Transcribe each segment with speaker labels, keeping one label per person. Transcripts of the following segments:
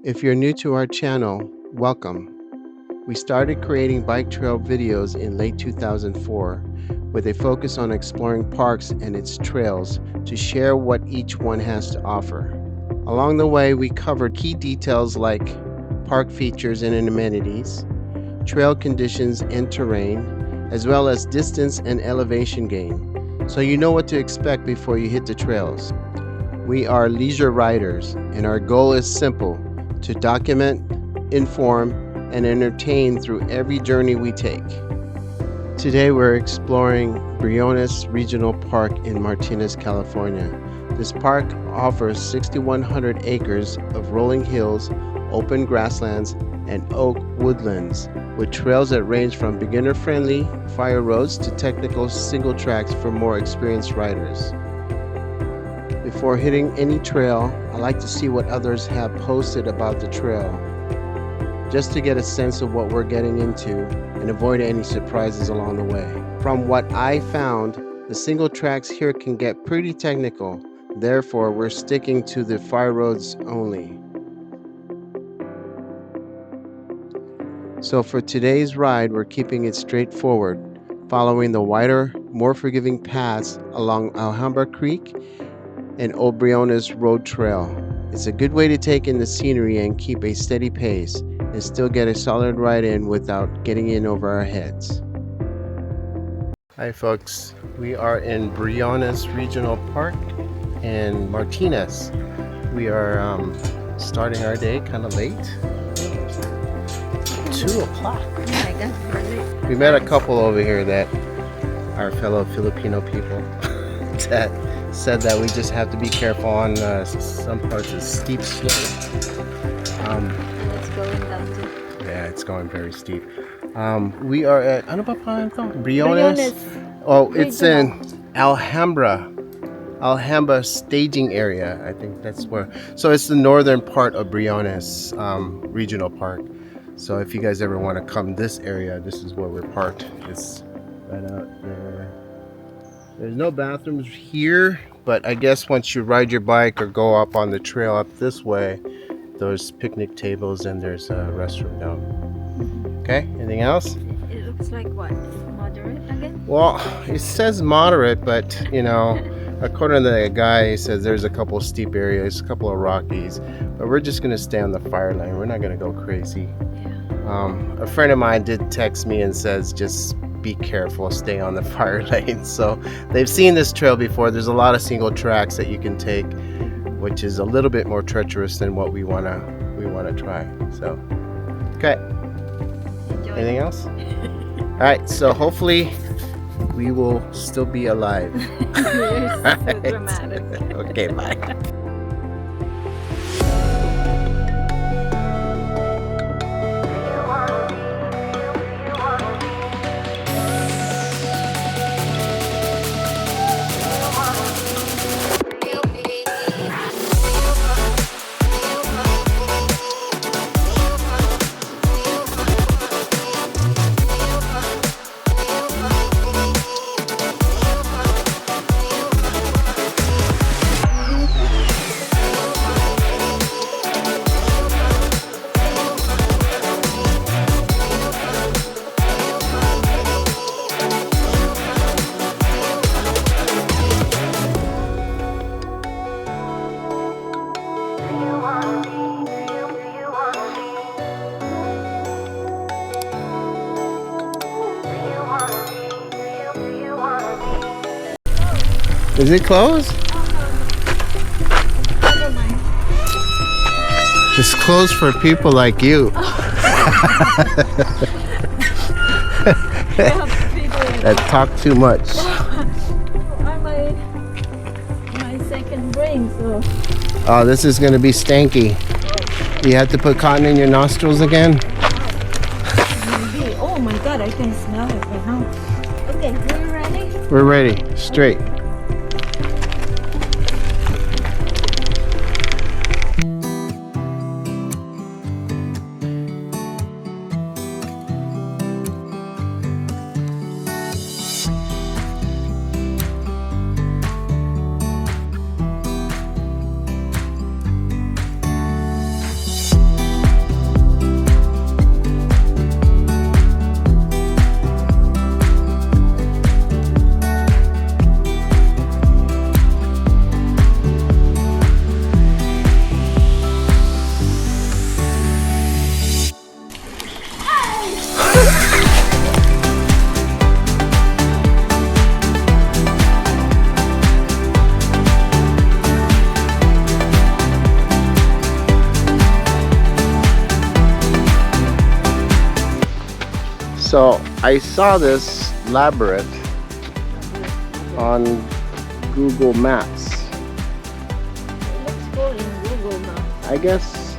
Speaker 1: If you're new to our channel, welcome. We started creating bike trail videos in late 2004 with a focus on exploring parks and its trails to share what each one has to offer. Along the way, we covered key details like park features and amenities, trail conditions and terrain, as well as distance and elevation gain, so you know what to expect before you hit the trails. We are leisure riders, and our goal is simple: to document, inform, and entertain through every journey we take. Today we're exploring Briones Regional Park in Martinez, California. This park offers 6,100 acres of rolling hills, open grasslands, and oak woodlands, with trails that range from beginner-friendly fire roads to technical single tracks for more experienced riders. Before hitting any trail, I like to see what others have posted about the trail, just to get a sense of what we're getting into and avoid any surprises along the way. From what I found, the single tracks here can get pretty technical, therefore we're sticking to the fire roads only. So for today's ride, we're keeping it straightforward, following the wider, more forgiving paths along Alhambra Creek and Old Briones Road Trail. It's a good way to take in the scenery and keep a steady pace and still get a solid ride in without getting in over our heads. Hi folks, we are in Briones Regional Park in Martinez. We are starting our day kind of late. 2 o'clock.
Speaker 2: Oh my God, really?
Speaker 1: We met a couple over here that are fellow Filipino people that said that we just have to be careful on some parts of steep slope.
Speaker 2: And it's going down to...
Speaker 1: Yeah, it's going very steep. We are at, ano ba pa ito? Briones? Oh, it's in Alhambra staging area. I think that's where. So it's the northern part of Briones Regional Park. So if you guys ever want to come this area, this is where we're parked. It's right out there. There's no bathrooms here, but I guess once you ride your bike or go up on the trail up this way, there's picnic tables and there's a restroom down. Okay, anything else?
Speaker 2: It looks like what? Moderate again?
Speaker 1: Well, it says moderate, but you know, according to the guy, he says there's a couple of steep areas, a couple of rockies, but we're just gonna stay on the fire lane. We're not gonna go crazy. A friend of mine did text me and says just be careful, stay on the fire lane. So they've seen this trail before. There's a lot of single tracks that you can take, which is a little bit more treacherous than what we wanna try. So, okay.
Speaker 2: Enjoy.
Speaker 1: Anything else? All right. So hopefully we will still be alive.
Speaker 2: You're so dramatic.
Speaker 1: Okay. Bye. Is it closed?
Speaker 2: Never mind.
Speaker 1: It's closed for people like you. That talk too much.
Speaker 2: My second brain, so...
Speaker 1: Oh, this is going to be stanky. You have to put cotton in your nostrils again?
Speaker 2: Maybe. Oh my God, I can smell it right now. Okay, we're ready?
Speaker 1: We're ready. Straight. So I saw this labyrinth on Google Maps.
Speaker 2: Let's go in Google Maps.
Speaker 1: I guess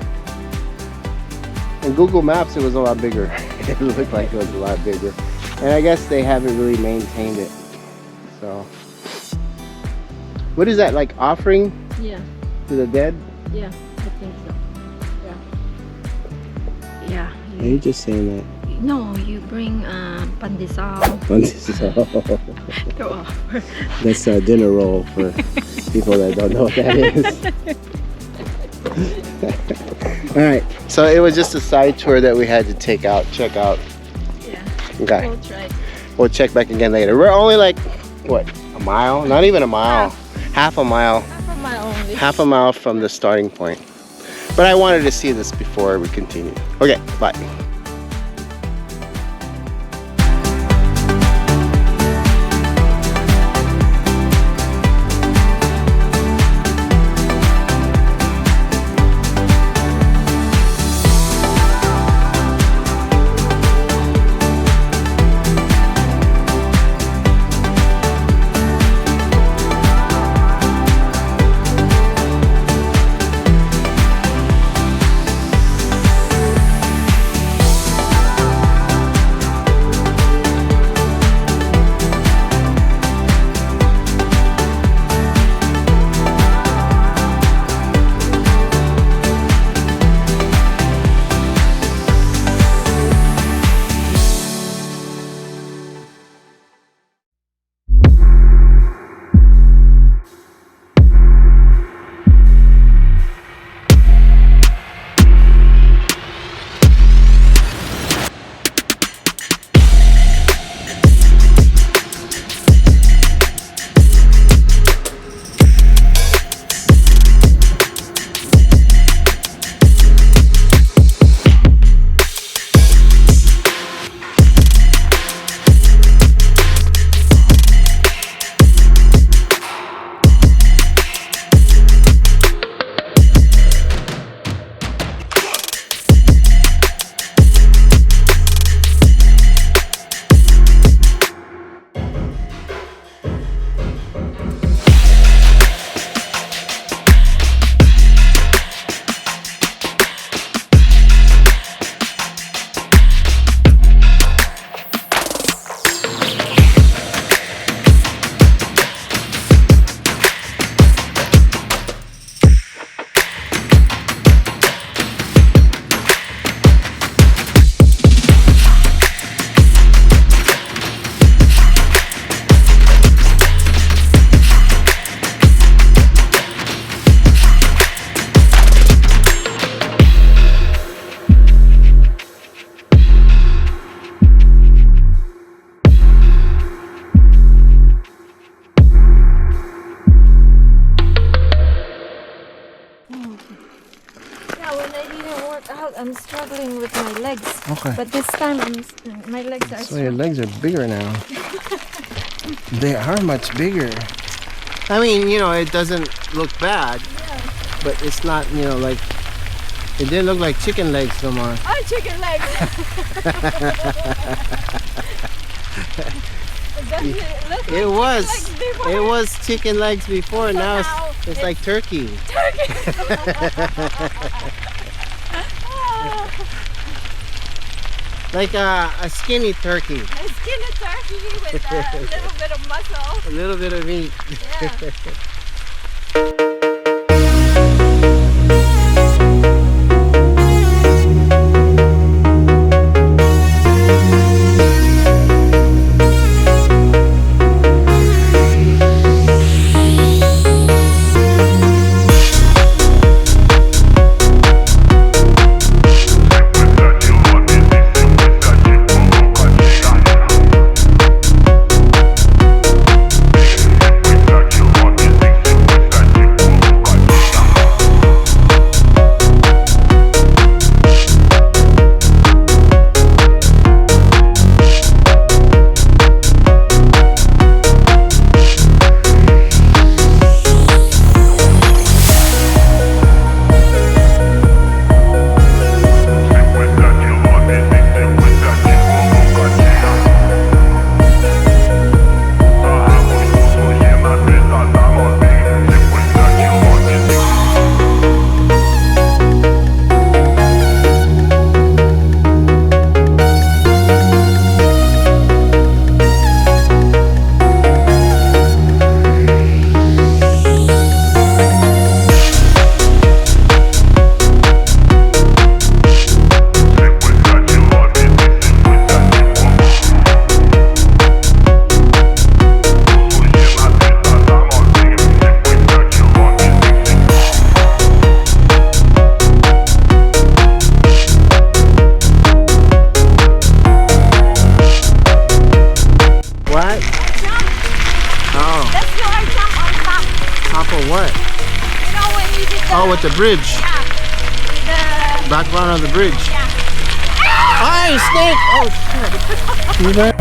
Speaker 1: in Google Maps it was a lot bigger. It looked like it was a lot bigger. And I guess they haven't really maintained it. So what is that, like offering
Speaker 2: Yeah,
Speaker 1: to the dead?
Speaker 2: yeah, I think so. Yeah. Yeah.
Speaker 1: Are you just saying that?
Speaker 2: No, you bring pandesal to offer.
Speaker 1: That's a dinner roll for people that don't know what that is. Alright, so it was just a side tour that we had to check out.
Speaker 2: Yeah.
Speaker 1: Okay.
Speaker 2: We'll try.
Speaker 1: We'll check back again later. We're only like, what, a mile? Not even a mile. Half a mile.
Speaker 2: Half a mile only.
Speaker 1: Half a mile from the starting point. But I wanted to see this before we continue. Okay, bye.
Speaker 2: I'm struggling with my legs.
Speaker 1: Okay.
Speaker 2: But this time my legs are
Speaker 1: So your legs are bigger now. They are much bigger. I mean, you know, it doesn't look bad, but it's not, you know, like, it didn't look like chicken legs no more.
Speaker 2: Oh, chicken legs!
Speaker 1: It was chicken legs before, so now it's like turkey. Like a skinny turkey.
Speaker 2: A skinny turkey with a little bit of muscle.
Speaker 1: A little bit of meat.
Speaker 2: Yeah.
Speaker 3: What is
Speaker 1: the bridge.
Speaker 2: Yeah.
Speaker 1: Background on the bridge.
Speaker 2: Yeah.
Speaker 1: Hi, snake! Oh shit. See that?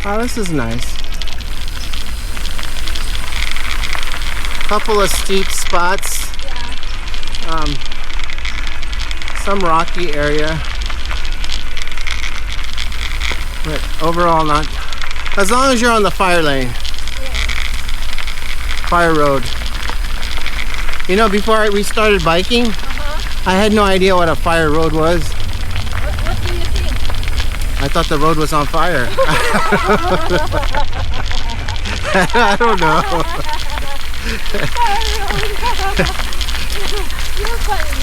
Speaker 1: Oh, this is nice. Couple of steep spots.
Speaker 2: Yeah.
Speaker 1: Some rocky area. But overall not. As long as you're on the fire lane.
Speaker 2: Yeah.
Speaker 1: Fire road. You know, before we started biking, I had no idea what a fire road was.
Speaker 2: What do you think?
Speaker 1: I thought the road was on fire. I don't know.
Speaker 2: You're funny.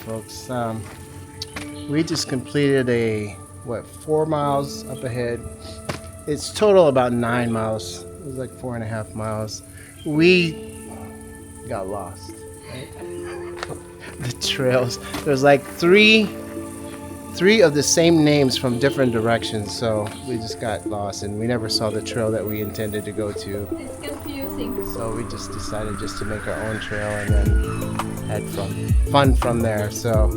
Speaker 1: folks. We just completed a 4 miles up ahead. It's total about 9 miles. It was like 4.5 miles. We got lost, right? The trails, there's like three of the same names from different directions, so we just got lost and we never saw the trail that we intended to go to.
Speaker 2: It's confusing.
Speaker 1: So we just decided just to make our own trail, and then had fun from there. So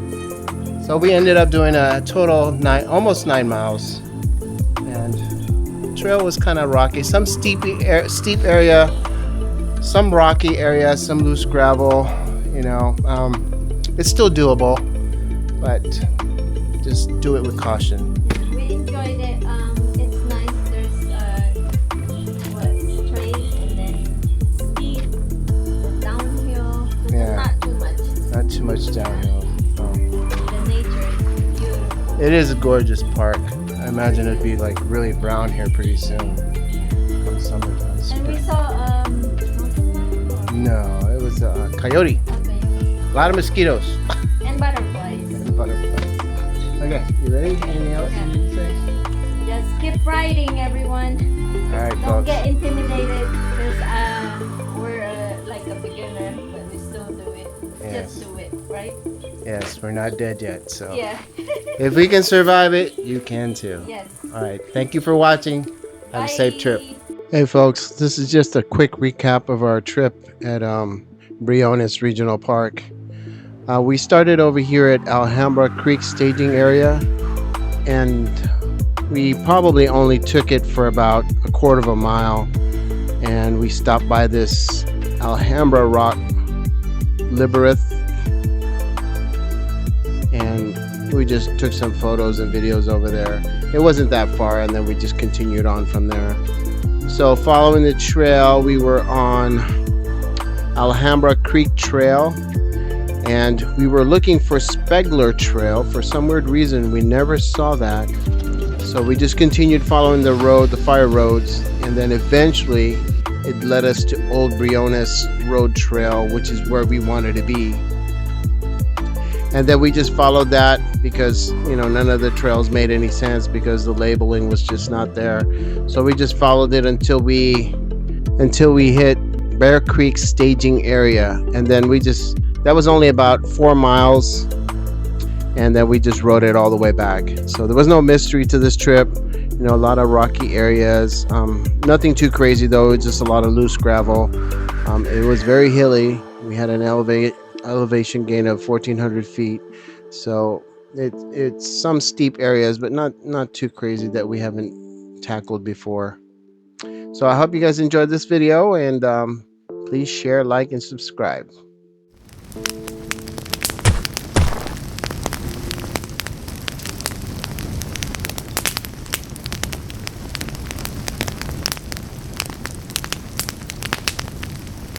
Speaker 1: we ended up doing a total almost 9 miles, and the trail was kind of rocky. Some steep area, some rocky area, some loose gravel. You know, it's still doable, but just do it with caution.
Speaker 2: We enjoyed it. It's nice. There's straight and then steep, and downhill.
Speaker 1: Yeah.
Speaker 2: Not too much.
Speaker 1: Not too much downhill.
Speaker 2: The nature is beautiful.
Speaker 1: It is a gorgeous park. I imagine it'd be like really brown here pretty soon. Come summertime.
Speaker 2: And we saw mountain lion.
Speaker 1: No, it was a coyote.
Speaker 2: Okay.
Speaker 1: A lot of mosquitoes.
Speaker 2: And butterflies.
Speaker 1: And butterflies. Okay, you ready? Anything else you need to say?
Speaker 2: Just keep riding, everyone.
Speaker 1: All right,
Speaker 2: Don't
Speaker 1: folks.
Speaker 2: get intimidated because we're like a beginner, but we still do it.
Speaker 1: Yes.
Speaker 2: Just do it, right?
Speaker 1: Yes, we're not dead yet, so
Speaker 2: Yeah.
Speaker 1: if we can survive it, you can too.
Speaker 2: Yes.
Speaker 1: All right, thank you for watching. Have a safe trip.
Speaker 2: Bye.
Speaker 1: Hey folks, this is just a quick recap of our trip at Briones Regional Park. We started over here at Alhambra Creek staging area, and we probably only took it for about a quarter of a mile, and we stopped by this Alhambra rock labyrinth, and we just took some photos and videos over there. It wasn't that far, and then we just continued on from there. So following the trail, we were on Alhambra Creek Trail, and we were looking for Spegler Trail. For some weird reason, we never saw that. So we just continued following the road, the fire roads, and then eventually it led us to Old Briones Road Trail, which is where we wanted to be. And then we just followed that because, you know, none of the trails made any sense because the labeling was just not there. So we just followed it until we hit Bear Creek staging area, and then that was only about 4 miles, and then we just rode it all the way back. So there was no mystery to this trip. You know, a lot of rocky areas, nothing too crazy though, just a lot of loose gravel. It was very hilly. We had an elevation gain of 1,400 feet, so it's some steep areas, but not too crazy that we haven't tackled before. So I hope you guys enjoyed this video, and please share, like, and subscribe.